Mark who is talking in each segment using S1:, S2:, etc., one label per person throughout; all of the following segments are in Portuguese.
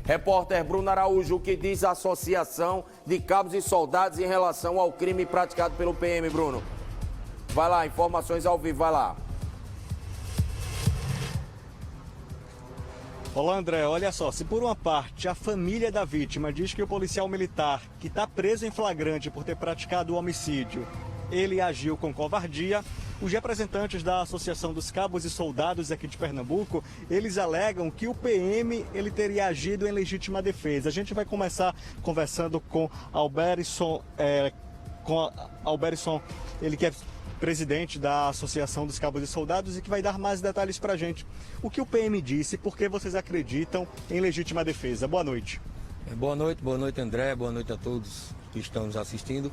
S1: Repórter Bruno Araújo, o que diz a Associação de Cabos e Soldados em relação ao crime praticado pelo PM, Bruno? Vai lá, informações ao vivo, vai lá.
S2: Olá, André, olha só, se por uma parte a família da vítima diz que o policial militar, que está preso em flagrante por ter praticado o homicídio, ele agiu com covardia, os representantes da Associação dos Cabos e Soldados aqui de Pernambuco, eles alegam que o PM ele teria agido em legítima defesa. A gente vai começar conversando com Alberson, ele que é presidente da Associação dos Cabos e Soldados e que vai dar mais detalhes para a gente. O que o PM disse e por que vocês acreditam em legítima defesa? Boa noite.
S3: Boa noite André, boa noite a todos que estão nos assistindo.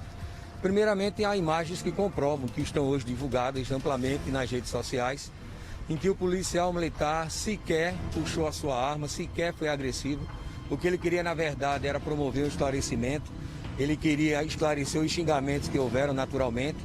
S3: Primeiramente, há imagens que comprovam, que estão hoje divulgadas amplamente nas redes sociais, em que o policial militar sequer puxou a sua arma, sequer foi agressivo. O que ele queria, na verdade, era promover o esclarecimento, ele queria esclarecer os xingamentos que houveram naturalmente,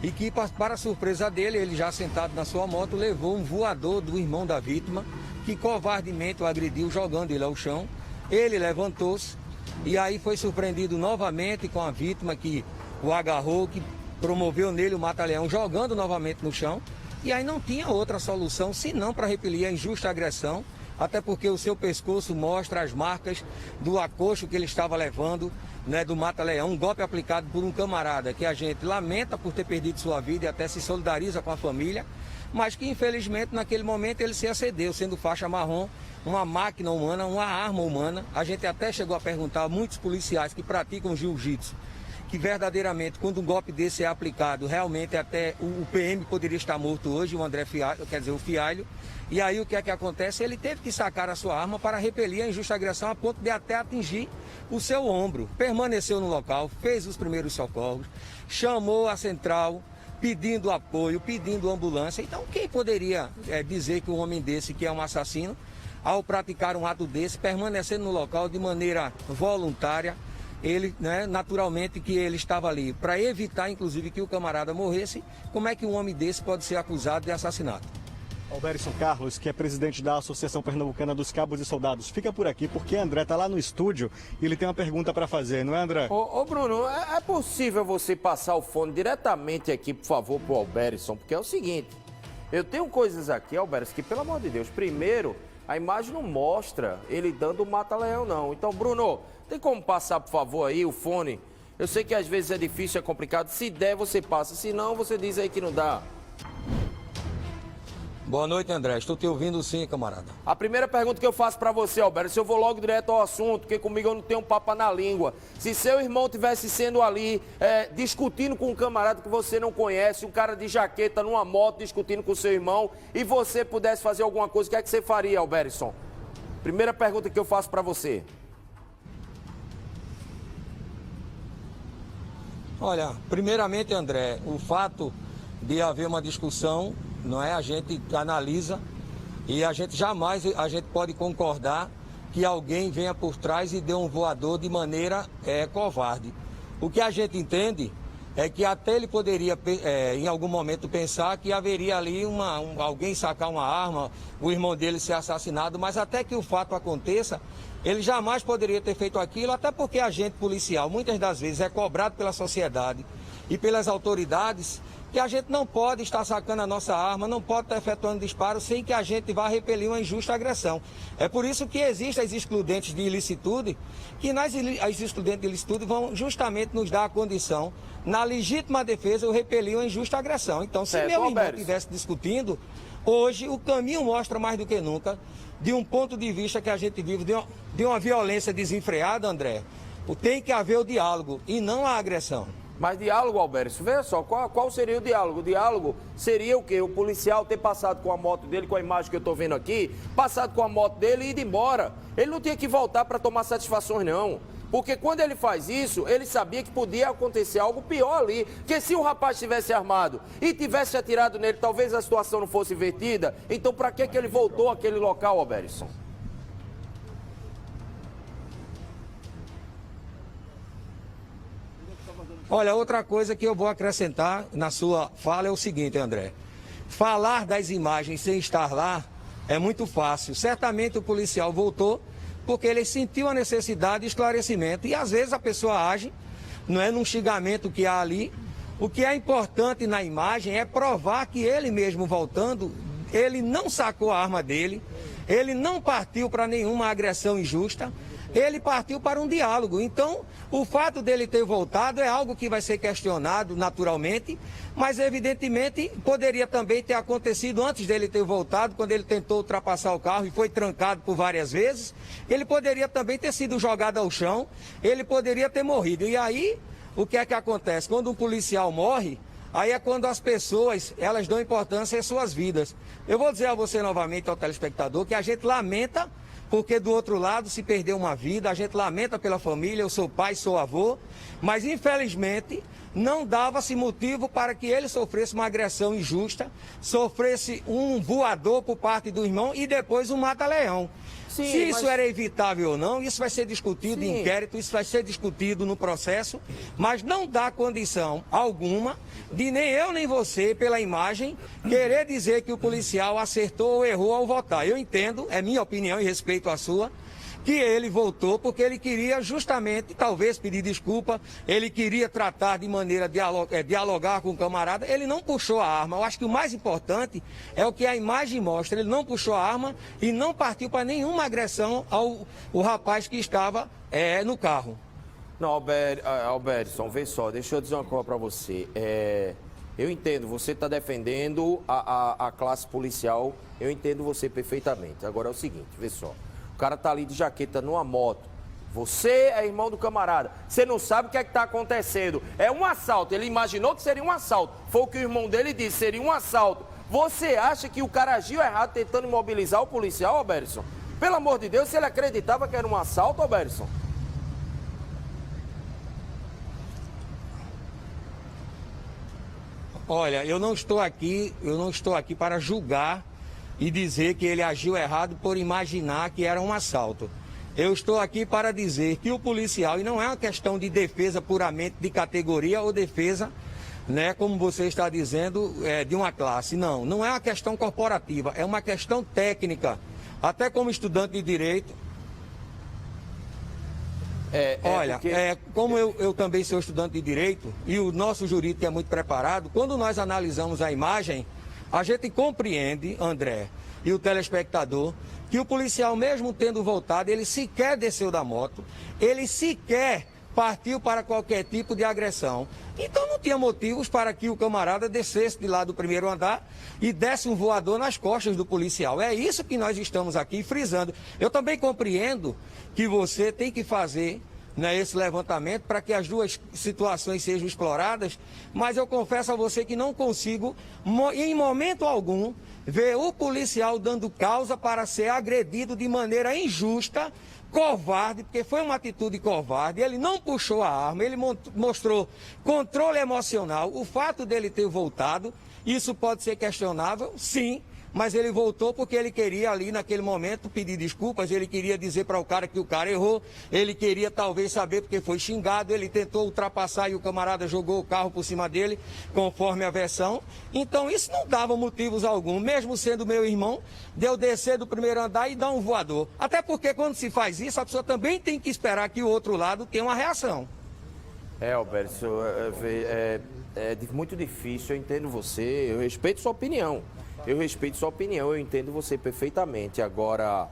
S3: e que, para a surpresa dele, ele já sentado na sua moto, levou um voador do irmão da vítima, que covardemente o agrediu, jogando ele ao chão. Ele levantou-se e aí foi surpreendido novamente com a vítima que o agarrou, que promoveu nele o mata-leão, jogando novamente no chão. E aí não tinha outra solução senão para repelir a injusta agressão, até porque o seu pescoço mostra as marcas do acocho que ele estava levando, né, do mata-leão, um golpe aplicado por um camarada que a gente lamenta por ter perdido sua vida e até se solidariza com a família, mas que infelizmente naquele momento ele se excedeu, sendo faixa marrom, uma máquina humana, uma arma humana. A gente até chegou a perguntar a muitos policiais que praticam jiu-jitsu, que verdadeiramente, quando um golpe desse é aplicado, realmente até o PM poderia estar morto hoje, o André Fialho, quer dizer, o Fialho. E aí o que é que acontece? Ele teve que sacar a sua arma para repelir a injusta agressão a ponto de até atingir o seu ombro. Permaneceu no local, fez os primeiros socorros, chamou a central, pedindo apoio, pedindo ambulância. Então quem poderia dizer que um homem desse, que é um assassino, ao praticar um ato desse, permanecendo no local de maneira voluntária, ele, né, naturalmente que ele estava ali para evitar, inclusive, que o camarada morresse, como é que um homem desse pode ser acusado de assassinato?
S2: Alberson Carlos, que é presidente da Associação Pernambucana dos Cabos e Soldados, fica por aqui porque André está lá no estúdio e ele tem uma pergunta para fazer, não é, André?
S1: Ô Bruno, é possível você passar o fone diretamente aqui, por favor, pro Alberson? Porque é o seguinte, eu tenho coisas aqui, Alberson, que pelo amor de Deus, primeiro, a imagem não mostra ele dando o mata-leão, não. Então, Bruno, tem como passar, por favor, aí o fone? Eu sei que às vezes é difícil, é complicado. Se der, você passa. Se não, você diz aí que não dá.
S3: Boa noite, André. Estou te ouvindo sim, camarada.
S1: A primeira pergunta que eu faço pra você, Alberto, se eu vou logo direto ao assunto, porque comigo eu não tenho papo na língua. Se seu irmão tivesse sendo ali, discutindo com um camarada que você não conhece, um cara de jaqueta numa moto discutindo com seu irmão, e você pudesse fazer alguma coisa, o que é que você faria, Alberto? Primeira pergunta que eu faço pra você.
S3: Olha, primeiramente, André, o fato de haver uma discussão, não é? A gente analisa e a gente jamais pode concordar que alguém venha por trás e dê um voador de maneira covarde. O que a gente entende é que até ele poderia, em algum momento, pensar que haveria ali alguém sacar uma arma, o irmão dele ser assassinado, mas até que o fato aconteça, ele jamais poderia ter feito aquilo, até porque agente policial, muitas das vezes, é cobrado pela sociedade e pelas autoridades, que a gente não pode estar sacando a nossa arma, não pode estar efetuando disparo sem que a gente vá repelir uma injusta agressão. É por isso que existem as excludentes de ilicitude, que as excludentes de ilicitude vão justamente nos dar a condição, na legítima defesa, eu repelir uma injusta agressão. Então, se meu irmão estivesse discutindo, hoje o caminho mostra mais do que nunca, de um ponto de vista que a gente vive de uma violência desenfreada, André, tem que haver o diálogo e não a agressão.
S1: Mas diálogo, Alberto, veja só, qual seria o diálogo? O diálogo seria o quê? O policial ter passado com a moto dele, com a imagem que eu estou vendo aqui, passado com a moto dele e ido embora. Ele não tinha que voltar para tomar satisfações, não. Porque quando ele faz isso, ele sabia que podia acontecer algo pior ali. Porque se o rapaz tivesse armado e tivesse atirado nele, talvez a situação não fosse invertida. Então, para que ele voltou àquele local, Alberto?
S3: Olha, outra coisa que eu vou acrescentar na sua fala é o seguinte, André. Falar das imagens sem estar lá é muito fácil. Certamente o policial voltou porque ele sentiu a necessidade de esclarecimento. E às vezes a pessoa age, não é num xingamento que há ali. O que é importante na imagem é provar que ele mesmo voltando, ele não sacou a arma dele, ele não partiu para nenhuma agressão injusta, ele partiu para um diálogo. Então, o fato dele ter voltado é algo que vai ser questionado naturalmente, mas evidentemente poderia também ter acontecido antes dele ter voltado, quando ele tentou ultrapassar o carro e foi trancado por várias vezes. Ele poderia também ter sido jogado ao chão, ele poderia ter morrido. E aí, o que é que acontece? Quando um policial morre, aí é quando as pessoas, elas dão importância às suas vidas. Eu vou dizer a você novamente, ao telespectador, que a gente lamenta porque do outro lado se perdeu uma vida, a gente lamenta pela família, eu sou pai, sou avô, mas infelizmente não dava-se motivo para que ele sofresse uma agressão injusta, sofresse um voador por parte do irmão e depois um mata-leão.
S1: Sim,
S3: se isso era evitável ou não, isso vai ser discutido em inquérito, isso vai ser discutido no processo, mas não dá condição alguma de nem eu nem você, pela imagem, querer dizer que o policial acertou ou errou ao votar. Eu entendo, é minha opinião e respeito a sua, que ele voltou porque ele queria justamente, talvez, pedir desculpa, ele queria tratar de maneira dialogar com o camarada, ele não puxou a arma. Eu acho que o mais importante é o que a imagem mostra, ele não puxou a arma e não partiu para nenhuma agressão ao rapaz que estava no carro.
S1: Não, Albertson, vê só, deixa eu dizer uma coisa para você. Eu entendo, você está defendendo a classe policial, eu entendo você perfeitamente. Agora é o seguinte, vê só. O cara tá ali de jaqueta numa moto. Você é irmão do camarada. Você não sabe o que é que tá acontecendo. É um assalto. Ele imaginou que seria um assalto. Foi o que o irmão dele disse, seria um assalto. Você acha que o cara agiu errado tentando imobilizar o policial, Albertson? Pelo amor de Deus, se ele acreditava que era um assalto, Albertson?
S3: Olha, eu não estou aqui para julgar e dizer que ele agiu errado por imaginar que era um assalto. Eu estou aqui para dizer que o policial, e não é uma questão de defesa puramente de categoria ou defesa, né, como você está dizendo, de uma classe. Não, não é uma questão corporativa, é uma questão técnica. Até como estudante de direito. Como eu também sou estudante de direito e o nosso jurídico é muito preparado, quando nós analisamos a imagem, a gente compreende, André, e o telespectador, que o policial, mesmo tendo voltado, ele sequer desceu da moto, ele sequer partiu para qualquer tipo de agressão. Então não tinha motivos para que o camarada descesse de lá do primeiro andar e desse um voador nas costas do policial. É isso que nós estamos aqui frisando. Eu também compreendo que você tem que fazer, né, esse levantamento para que as duas situações sejam exploradas, mas eu confesso a você que não consigo, em momento algum, ver o policial dando causa para ser agredido de maneira injusta, covarde, porque foi uma atitude covarde. Ele não puxou a arma, ele mostrou controle emocional. O fato dele ter voltado, isso pode ser questionável, sim, mas ele voltou porque ele queria ali naquele momento pedir desculpas, ele queria dizer para o cara que o cara errou, ele queria talvez saber porque foi xingado, ele tentou ultrapassar e o camarada jogou o carro por cima dele, conforme a versão. Então isso não dava motivos algum, mesmo sendo meu irmão, de eu descer do primeiro andar e dar um voador. Até porque quando se faz isso, a pessoa também tem que esperar que o outro lado tenha uma reação.
S1: Alberto, é muito difícil, eu entendo você, eu respeito sua opinião. Eu entendo você perfeitamente. Agora,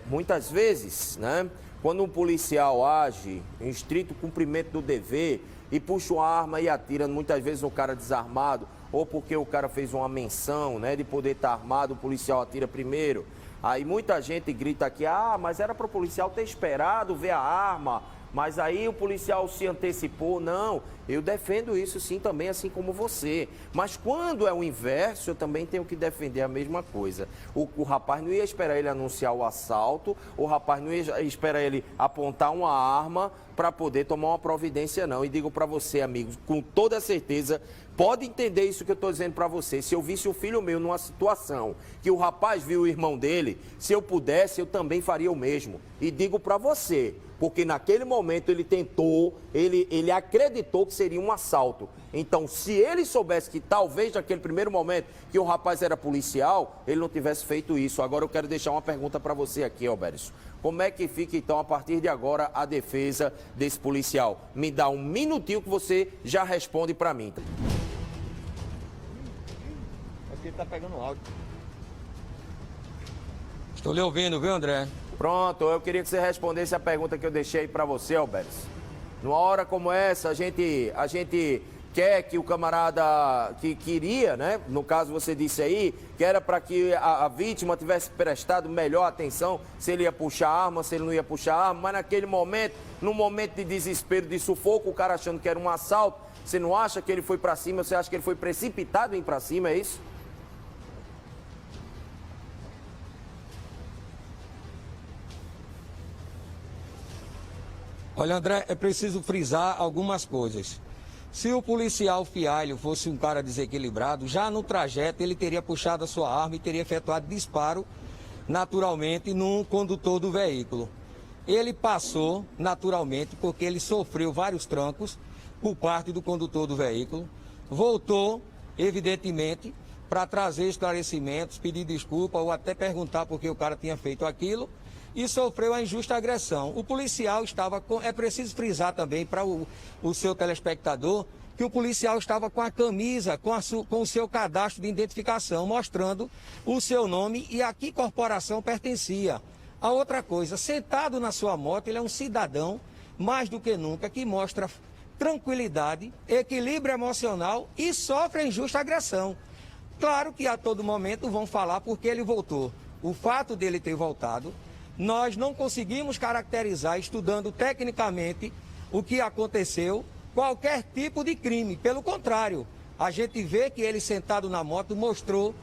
S1: muitas vezes, né, quando um policial age em estrito cumprimento do dever e puxa uma arma e atira, muitas vezes um cara desarmado, ou porque o cara fez uma menção, né, de poder estar armado, o policial atira primeiro. Aí muita gente grita aqui, mas era para o policial ter esperado ver a arma, mas aí o policial se antecipou. Não, eu defendo isso sim também, assim como você. Mas quando é o inverso, eu também tenho que defender a mesma coisa. O rapaz não ia esperar ele anunciar o assalto, o rapaz não ia esperar ele apontar uma arma para poder tomar uma providência, não. E digo para você, amigos, com toda certeza, pode entender isso que eu estou dizendo para você. Se eu visse um filho meu numa situação que o rapaz viu o irmão dele, se eu pudesse, eu também faria o mesmo. E digo para você, porque naquele momento ele tentou, ele acreditou que seria um assalto. Então, se ele soubesse que talvez naquele primeiro momento que o rapaz era policial, ele não tivesse feito isso. Agora eu quero deixar uma pergunta para você aqui, Alberto. Como é que fica, então, a partir de agora, a defesa desse policial? Me dá um minutinho que você já responde para mim.
S2: Aqui ele tá pegando áudio.
S3: Estou lhe ouvindo, viu, André?
S1: Pronto, eu queria que você respondesse a pergunta que eu deixei para você, Alberto. Numa hora como essa, a gente quer que o camarada que queria, né? No caso você disse aí, que era para que a vítima tivesse prestado melhor atenção se ele ia puxar arma, se ele não ia puxar arma, mas naquele momento, num momento de desespero, de sufoco, o cara achando que era um assalto, você não acha que ele foi para cima, você acha que ele foi precipitado em ir para cima, é isso?
S3: Olha, André, é preciso frisar algumas coisas. Se o policial Fialho fosse um cara desequilibrado, já no trajeto ele teria puxado a sua arma e teria efetuado disparo naturalmente no condutor do veículo. Ele passou naturalmente porque ele sofreu vários trancos por parte do condutor do veículo, voltou, evidentemente, para trazer esclarecimentos, pedir desculpa ou até perguntar por que o cara tinha feito aquilo, e sofreu a injusta agressão. O policial estava com... É preciso frisar também para o seu telespectador que o policial estava com a camisa, com o seu cadastro de identificação, mostrando o seu nome e a que corporação pertencia. A outra coisa, sentado na sua moto, ele é um cidadão, mais do que nunca, que mostra tranquilidade, equilíbrio emocional e sofre a injusta agressão. Claro que a todo momento vão falar porque ele voltou. O fato dele ter voltado, nós não conseguimos caracterizar, estudando tecnicamente o que aconteceu, qualquer tipo de crime. Pelo contrário, a gente vê que ele sentado na moto mostrou,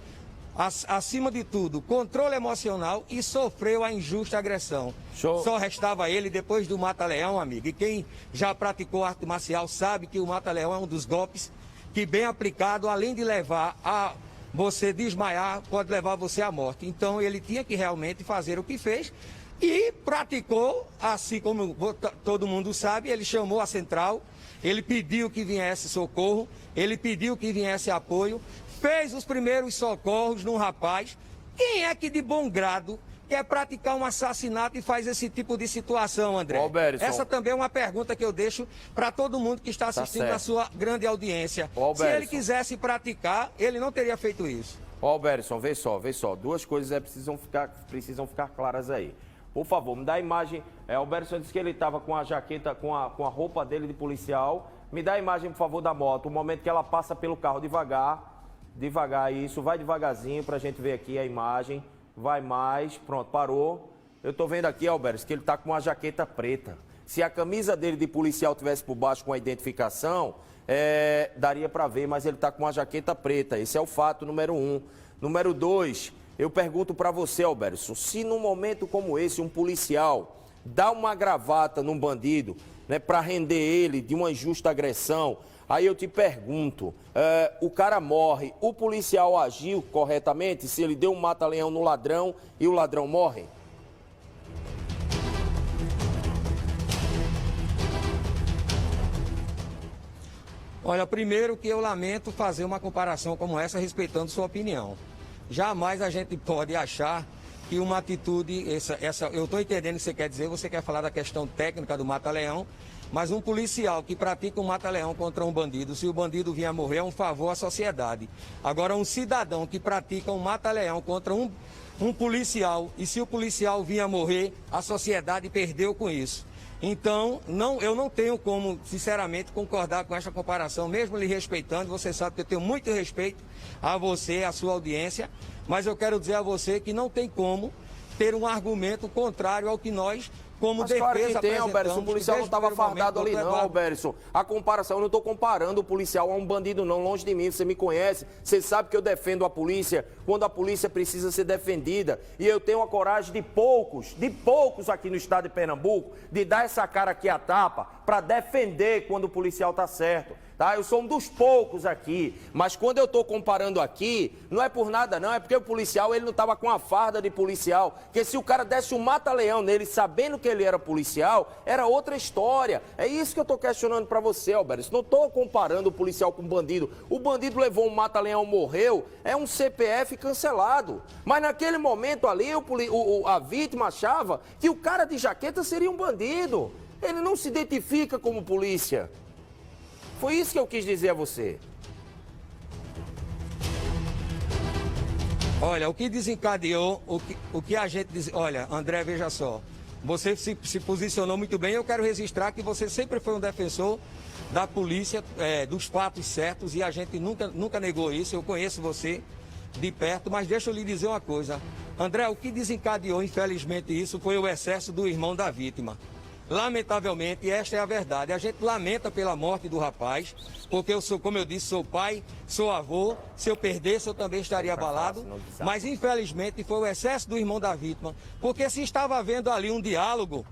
S3: acima de tudo, controle emocional e sofreu a injusta agressão.
S1: Show.
S3: Só restava ele depois do mata-leão, amigo. E quem já praticou arte marcial sabe que o mata-leão é um dos golpes que, bem aplicado, além de levar a você desmaiar, pode levar você à morte. Então ele tinha que realmente fazer o que fez e praticou, assim como todo mundo sabe, ele chamou a central, ele pediu que viesse socorro, ele pediu que viesse apoio, fez os primeiros socorros num rapaz. Quem é que de bom grado quer praticar um assassinato e faz esse tipo de situação, André?
S1: Alberto,
S3: essa também é uma pergunta que eu deixo para todo mundo que está assistindo a sua grande audiência. Se ele quisesse praticar, ele não teria feito isso.
S1: Alberto, vê só. Duas coisas precisam ficar claras aí. Por favor, me dá a imagem. Alberto disse que ele estava com a jaqueta, com a roupa dele de policial. Me dá a imagem, por favor, da moto. O momento que ela passa pelo carro devagar, isso. Vai devagarzinho para a gente ver aqui a imagem. Vai mais, pronto, parou. Eu tô vendo aqui, Alberto, que ele tá com uma jaqueta preta. Se a camisa dele de policial tivesse por baixo com a identificação, daria para ver, mas ele tá com uma jaqueta preta. Esse é o fato número 1. Número 2, eu pergunto para você, Alberto, se num momento como esse um policial dá uma gravata num bandido, né, para render ele de uma injusta agressão, aí eu te pergunto, o cara morre, o policial agiu corretamente se ele deu um mata-leão no ladrão e o ladrão morre?
S3: Olha, primeiro que eu lamento fazer uma comparação como essa, respeitando sua opinião. Jamais a gente pode achar que uma atitude, eu estou entendendo o que você quer dizer, você quer falar da questão técnica do mata-leão, mas um policial que pratica um mata-leão contra um bandido, se o bandido vier a morrer, é um favor à sociedade. Agora, um cidadão que pratica um mata-leão contra um policial, e se o policial vier a morrer, a sociedade perdeu com isso. Então, eu não tenho como, sinceramente, concordar com essa comparação, mesmo lhe respeitando. Você sabe que eu tenho muito respeito a você, a sua audiência, mas eu quero dizer a você que não tem como ter um argumento contrário ao que nós, como
S1: mas
S3: defesa,
S1: claro que tem, Alberto. O policial não estava fardado ali, não, Alberto. A comparação, eu não estou comparando o policial a um bandido, não, longe de mim. Você me conhece, você sabe que eu defendo a polícia quando a polícia precisa ser defendida. E eu tenho a coragem de poucos aqui no estado de Pernambuco, de dar essa cara aqui a tapa para defender quando o policial está certo. tá? Eu sou um dos poucos aqui, mas quando eu estou comparando aqui, não é por nada não, é porque o policial, ele não estava com a farda de policial, porque se o cara desse um mata-leão nele, sabendo que ele era policial, era outra história. É isso que eu estou questionando para você, Alberto. Não estou comparando o policial com o bandido. O bandido levou um mata-leão, morreu, é um CPF cancelado. Mas naquele momento ali, a vítima achava que o cara de jaqueta seria um bandido. Ele não se identifica como polícia. Foi isso que eu quis dizer a você.
S3: Olha, o que desencadeou, o que a gente diz... Olha, André, veja só. Você se posicionou muito bem. Eu quero registrar que você sempre foi um defensor da polícia, dos fatos certos, e a gente nunca negou isso. Eu conheço você de perto, mas deixa eu lhe dizer uma coisa. André, o que desencadeou, infelizmente, isso foi o excesso do irmão da vítima. Lamentavelmente, esta é a verdade. A gente lamenta pela morte do rapaz, porque eu sou, como eu disse, sou pai, sou avô. Se eu perdesse, eu também estaria abalado. Mas, infelizmente, foi o excesso do irmão da vítima, porque se estava havendo ali um diálogo,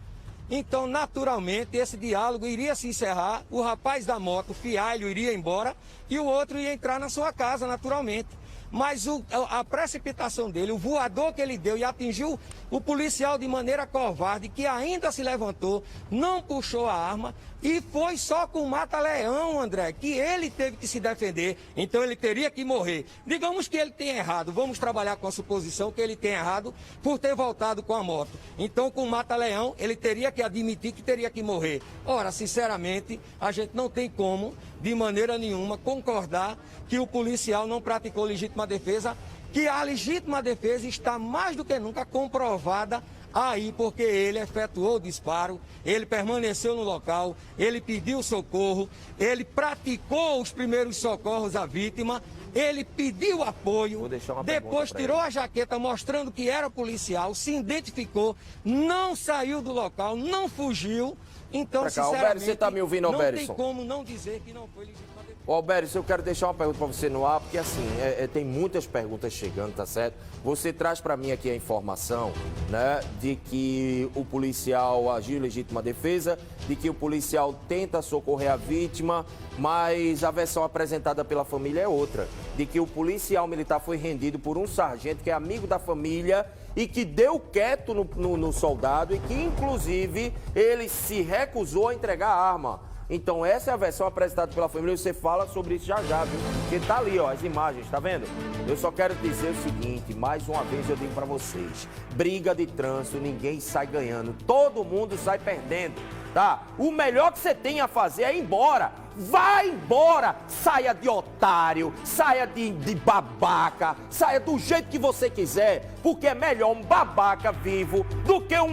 S3: então, naturalmente, esse diálogo iria se encerrar, o rapaz da moto, o fialho, iria embora e o outro ia entrar na sua casa, naturalmente. Mas a precipitação dele, o voador que ele deu e atingiu o policial de maneira covarde, que ainda se levantou, não puxou a arma e foi só com mata-leão, André, que ele teve que se defender, então ele teria que morrer. Digamos que ele tenha errado, vamos trabalhar com a suposição que ele tenha errado por ter voltado com a moto. Então, com mata-leão, ele teria que admitir que teria que morrer. Ora, sinceramente, a gente não tem como, de maneira nenhuma, concordar que o policial não praticou legítima defesa, que a legítima defesa está mais do que nunca comprovada aí, porque ele efetuou o disparo, ele permaneceu no local, ele pediu socorro, ele praticou os primeiros socorros à vítima, ele pediu apoio, depois tirou a jaqueta mostrando que era policial, se identificou, não saiu do local, não fugiu. Então, sinceramente,
S1: Alberto, você tá me ouvindo, Alberto?
S3: Não tem como não dizer que não foi legítima defesa.
S1: Ô, Alberto, eu quero deixar uma pergunta para você no ar, porque assim, tem muitas perguntas chegando, tá certo? Você traz para mim aqui a informação, né, de que o policial agiu em legítima defesa, de que o policial tenta socorrer a vítima, mas a versão apresentada pela família é outra, de que o policial militar foi rendido por um sargento que é amigo da família e que deu quieto no soldado e que, inclusive, ele se recusou a entregar a arma. Então, essa é a versão apresentada pela família e você fala sobre isso já, viu? Porque tá ali, ó, as imagens, tá vendo? Eu só quero dizer o seguinte, mais uma vez eu digo pra vocês, briga de trânsito, ninguém sai ganhando, todo mundo sai perdendo, tá? O melhor que você tem a fazer é ir embora. Vai embora, saia de otário, saia de babaca, saia do jeito que você quiser, porque é melhor um babaca vivo do que eu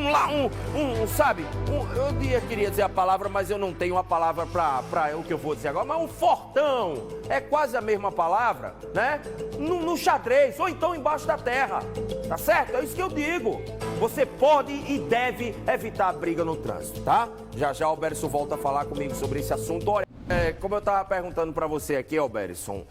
S1: queria dizer a palavra, mas eu não tenho a palavra para o que eu vou dizer agora, mas um fortão, é quase a mesma palavra, né? No xadrez, ou então embaixo da terra, tá certo? É isso que eu digo. Você pode e deve evitar a briga no trânsito, tá? Já o Alberto volta a falar comigo sobre esse assunto. Olha, como eu estava perguntando para você aqui, Alberto,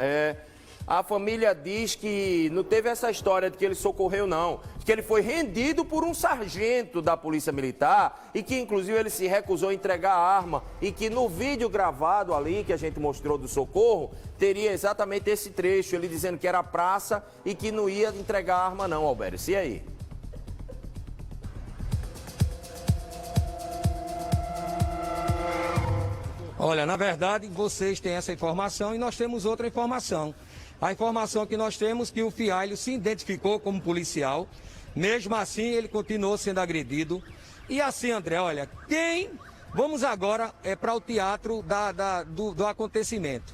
S1: a família diz que não teve essa história de que ele socorreu, não. Que ele foi rendido por um sargento da Polícia Militar e que, inclusive, ele se recusou a entregar a arma e que no vídeo gravado ali, que a gente mostrou do socorro, teria exatamente esse trecho, ele dizendo que era praça e que não ia entregar a arma, não, Alberto. E aí?
S3: Olha, na verdade, vocês têm essa informação e nós temos outra informação. A informação que nós temos é que o Fialho se identificou como policial, mesmo assim ele continuou sendo agredido. E assim, André, olha, vamos agora para o teatro do acontecimento.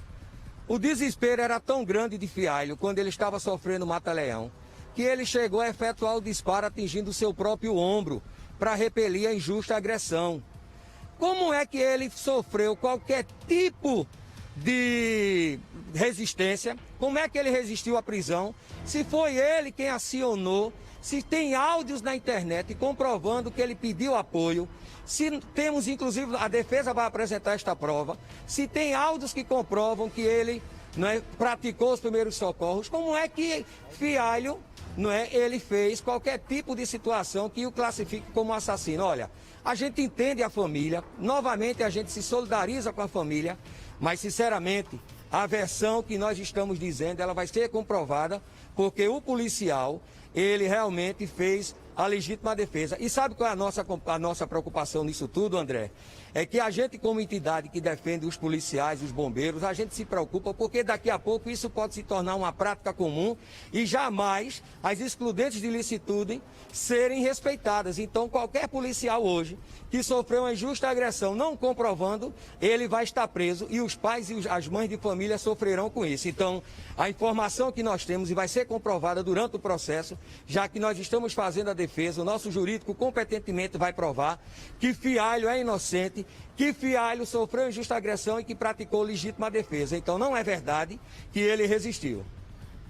S3: O desespero era tão grande de Fialho quando ele estava sofrendo mata-leão, que ele chegou a efetuar o disparo atingindo o seu próprio ombro para repelir a injusta agressão. Como é que ele sofreu qualquer tipo de resistência? Como é que ele resistiu à prisão? Se foi ele quem acionou, se tem áudios na internet comprovando que ele pediu apoio, se temos, inclusive, a defesa vai apresentar esta prova, se tem áudios que comprovam que ele não é, praticou os primeiros socorros, como é que Fialho, não é, ele fez qualquer tipo de situação que o classifique como assassino? Olha, a gente entende a família, novamente a gente se solidariza com a família, mas sinceramente a versão que nós estamos dizendo, ela vai ser comprovada, porque o policial, ele realmente fez a legítima defesa. E sabe qual é a nossa preocupação nisso tudo, André? É que a gente, como entidade que defende os policiais, os bombeiros, a gente se preocupa porque daqui a pouco isso pode se tornar uma prática comum e jamais as excludentes de licitude serem respeitadas. Então, qualquer policial hoje que sofreu uma injusta agressão não comprovando, ele vai estar preso e os pais e as mães de família sofrerão com isso. Então, a informação que nós temos e vai ser comprovada durante o processo, já que nós estamos fazendo a defesa, o nosso jurídico competentemente vai provar que Fialho é inocente, que Fialho sofreu injusta agressão e que praticou legítima defesa. Então não é verdade que ele resistiu.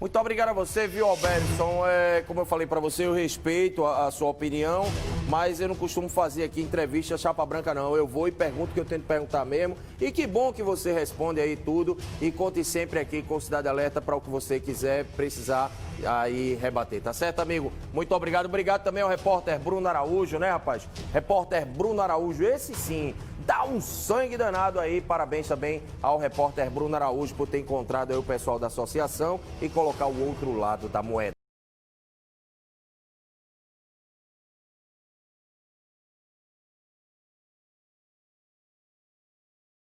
S1: Muito obrigado a você, viu, Alberson? Como eu falei para você, eu respeito a sua opinião, mas eu não costumo fazer aqui entrevista chapa branca, não. Eu vou e pergunto o que eu tenho que perguntar mesmo. E que bom que você responde aí tudo e conte sempre aqui com Cidade Alerta para o que você quiser, precisar aí rebater, tá certo, amigo? Muito obrigado. Obrigado também ao repórter Bruno Araújo, né, rapaz? Repórter Bruno Araújo, esse sim, dá um sangue danado aí. Parabéns também ao repórter Bruno Araújo por ter encontrado aí o pessoal da associação e colocar o outro lado da moeda.